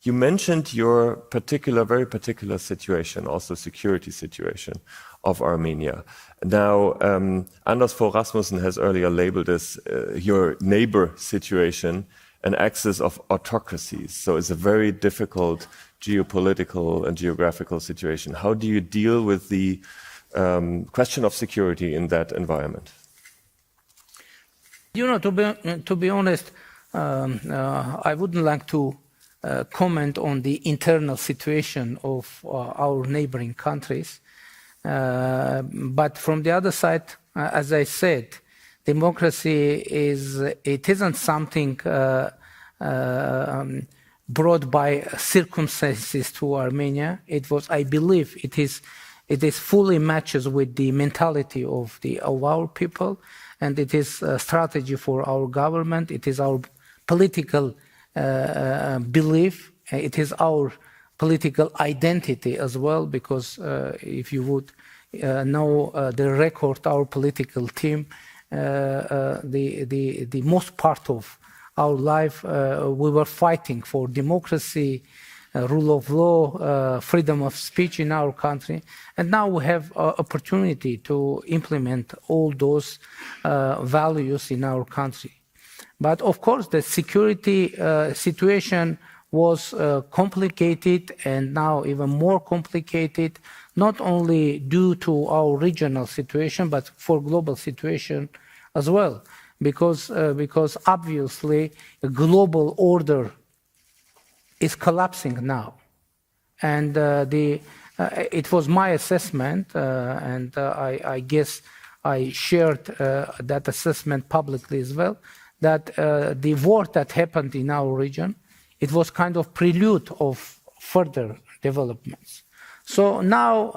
You mentioned your very particular situation, also security situation of Armenia. Now, Anders Fogh Rasmussen has earlier labeled this your neighbor situation an axis of autocracies. So it's a very difficult geopolitical and geographical situation. How do you deal with the question of security in that environment? To be honest, I wouldn't like to comment on the internal situation of our neighboring countries. But from the other side, as I said, democracy isn't something brought by circumstances to Armenia. I believe it is fully matches with the mentality of our people, and it is a strategy for our government. It is our political belief. It is our political identity as well, because if you would know the record, our political team, the most part of our life, we were fighting for democracy, rule of law, freedom of speech in our country, and now we have opportunity to implement all those values in our country. But of course, the security situation was complicated, and now even more complicated, not only due to our regional situation, but for global situation as well, because obviously the global order is collapsing now, and it was my assessment, and I guess I shared that assessment publicly as well, that the war that happened in our region, it was kind of prelude of further developments. So now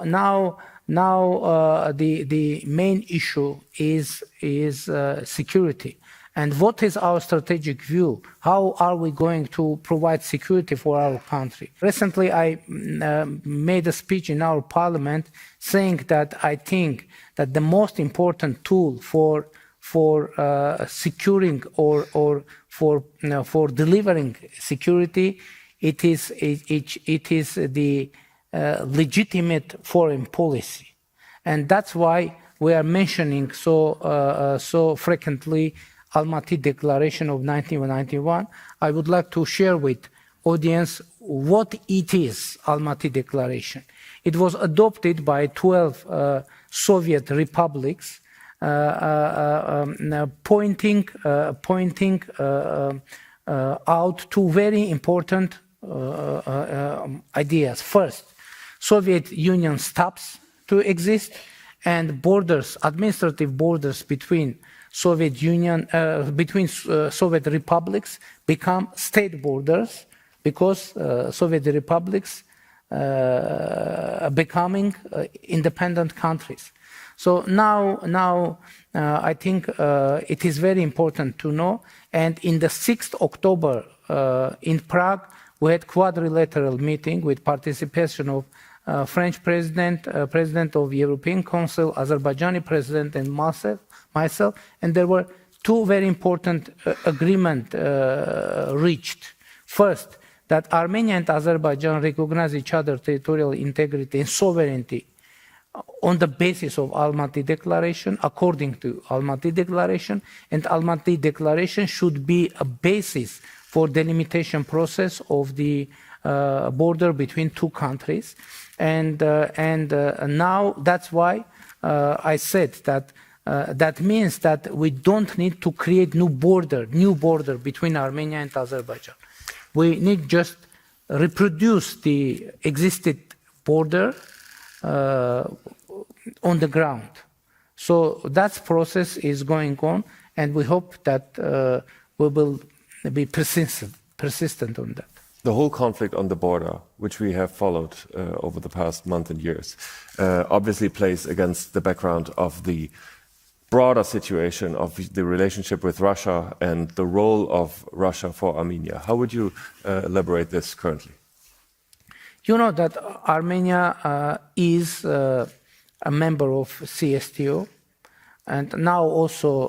the main issue is security. And what is our strategic view? How are we going to provide security for our country? Recently, I made a speech in our parliament saying that I think that the most important tool for securing or for delivering security, it is the legitimate foreign policy, and that's why we are mentioning so frequently Almaty Declaration of 1991. I would like to share with audience what it is. Almaty Declaration. It was adopted by 12 Soviet republics, pointing out two very important ideas. First, Soviet Union stops to exist, and borders, administrative borders between Soviet Union, between Soviet republics become state borders, because Soviet republics becoming independent countries. So now I think it is very important to know. And in the 6th October in Prague, we had quadrilateral meeting with participation of French president, president of European Council, Azerbaijani president, and myself. And there were two very important agreements reached. First, that Armenia and Azerbaijan recognize each other's territorial integrity and sovereignty on the basis of Almaty Declaration, according to Almaty Declaration, and Almaty Declaration should be a basis for delimitation process of the border between two countries, and now that's why I said that that means that we don't need to create new border between Armenia and Azerbaijan. We need just reproduce the existing border on the ground. So that process is going on, and we hope that we will be persistent on that. The whole conflict on the border, which we have followed over the past month and years, obviously plays against the background of the broader situation of the relationship with Russia and the role of Russia for Armenia. How would you elaborate this currently? You know that Armenia is a member of CSTO, and now also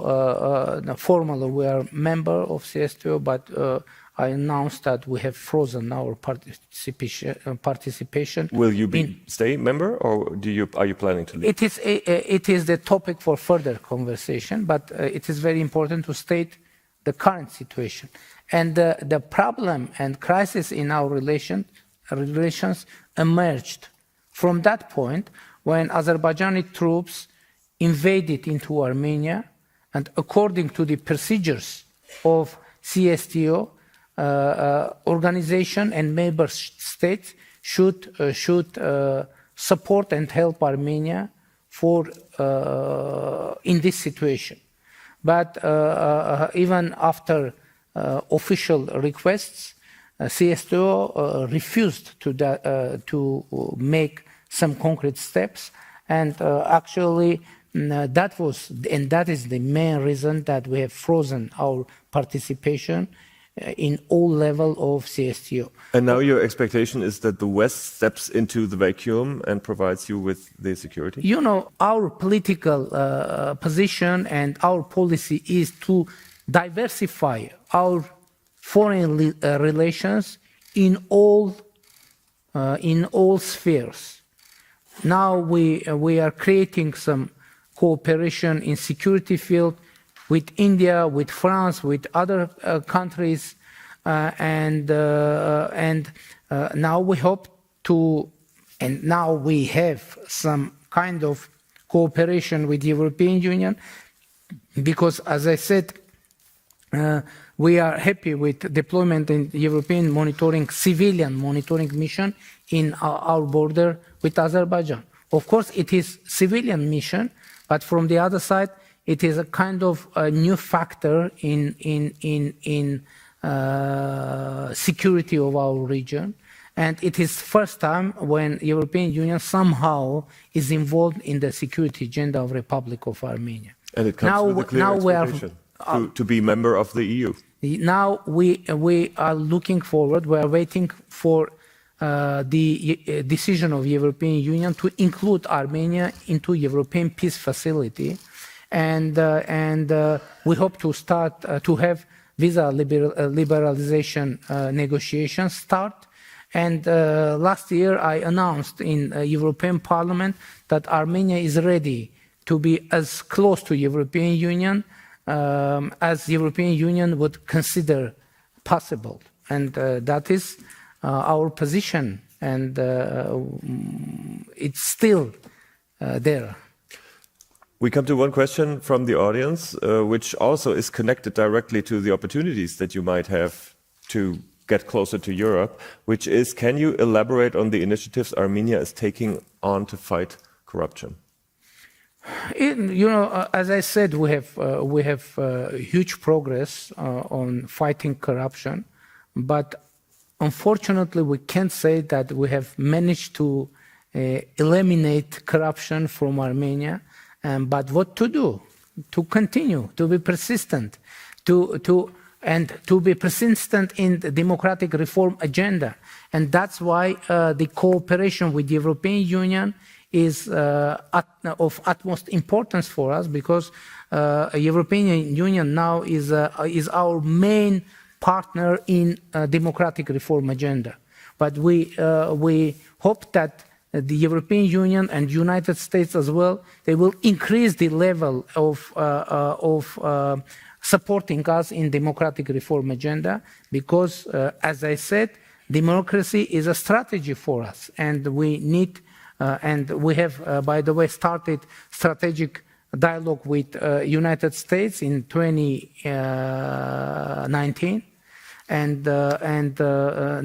formally we are a member of CSTO, but I announced that we have frozen our participation. Will you stay member, or are you planning to leave? It is the topic for further conversation, but it is very important to state the current situation. And the problem and crisis in our relations emerged from that point when Azerbaijani troops invaded into Armenia, and according to the procedures of CSTO, organization and member states should support and help Armenia in this situation. But even after official requests, CSTO refused to make some concrete steps, and actually that is the main reason that we have frozen our participation in all level of CSTO. And now your expectation is that the West steps into the vacuum and provides you with the security? You know, our political position and our policy is to diversify our foreign relations in all spheres. Now we are creating some cooperation in security field with India, with France, with other countries, and now we hope to, and now we have some kind of cooperation with the European Union, because, as I said, we are happy with deployment in the European civilian monitoring mission in our border with Azerbaijan. Of course, it is civilian mission, but from the other side, it is a kind of a new factor in security of our region, and it is first time when European Union somehow is involved in the security agenda of Republic of Armenia. And it comes with a clear expectation to be member of the EU. Now we are looking forward. We are waiting for the decision of European Union to include Armenia into European Peace Facility. And we hope to start to have visa liberalization negotiations start. And last year I announced in European Parliament that Armenia is ready to be as close to European Union as European Union would consider possible. And that is our position, and it's still there. We come to one question from the audience, which also is connected directly to the opportunities that you might have to get closer to Europe, which is, can you elaborate on the initiatives Armenia is taking on to fight corruption? As I said, we have huge progress on fighting corruption, but unfortunately, we can't say that we have managed to eliminate corruption from Armenia. But what to do? To continue, to be persistent, to be persistent in the democratic reform agenda, and that's why the cooperation with the European Union is of utmost importance for us, because European Union now is our main partner in democratic reform agenda. But we hope that the European Union and United States as well, they will increase the level of supporting us in democratic reform agenda, because, as I said, democracy is a strategy for us, and we need, and we have, by the way, started strategic dialogue with United States in 2019, and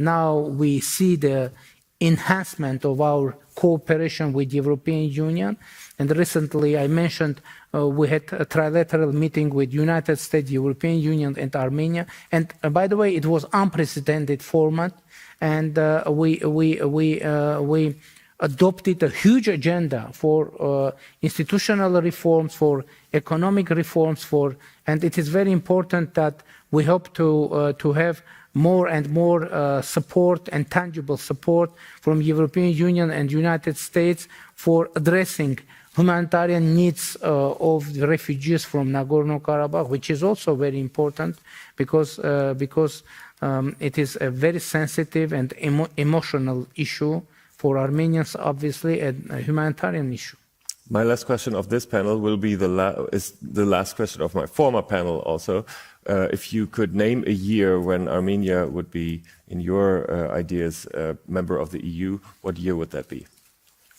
now we see the enhancement of our cooperation with the European Union. And recently I mentioned we had a trilateral meeting with United States, European Union and Armenia. And by the way, it was unprecedented format, and we adopted a huge agenda for institutional reforms, for economic reforms, and it is very important that we hope to have more and more support and tangible support from European Union and United States for addressing humanitarian needs of the refugees from Nagorno-Karabakh, which is also very important, because It is a very sensitive and emotional issue for Armenians, obviously, and a humanitarian issue. My last question of this panel will be is the last question of my former panel also. If you could name a year when Armenia would be, in your ideas, a member of the EU, what year would that be?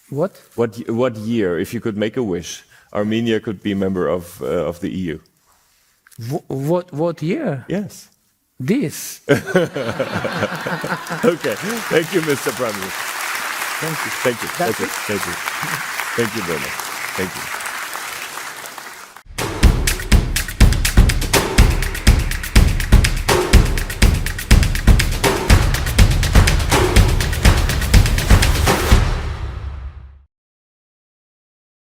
What? What year, if you could make a wish, Armenia could be member of the EU? What year? Yes. This. Okay. Thank you, Mr. Prime Minister. Thank you. Thank you. That's Thank you. Thank you. Thank you very much. Thank you.